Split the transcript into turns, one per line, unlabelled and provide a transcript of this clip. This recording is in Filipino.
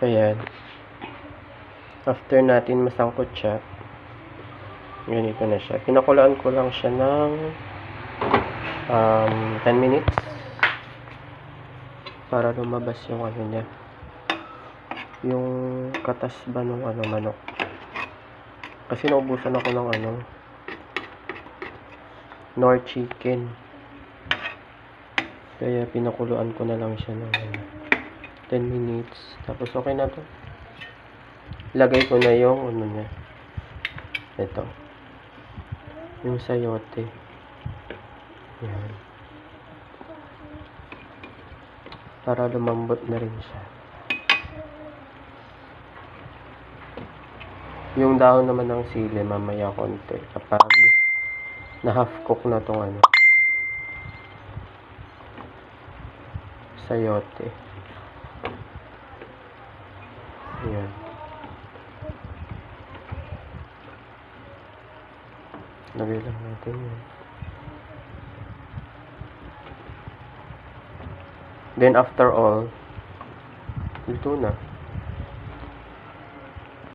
Ayan. After natin masangkot siya, ganito na siya. Pinakulaan ko lang siya ng 10 minutes para lumabas yung ano niya, yung katas ba nung manok. Kasi naubusan ako ng Nor chicken. Kaya pinakuluan ko na lang siya ng 10 minutes. Tapos okay na to. Lagay ko na yung niya. Ito. Yung sayote. Yan. Para lumambot na rin siya. Yung dahon naman ng sili, mamaya konti. Kapag na half cook na tong sayote. Ayan. Lagay lang natin yan. Then after all, luto na.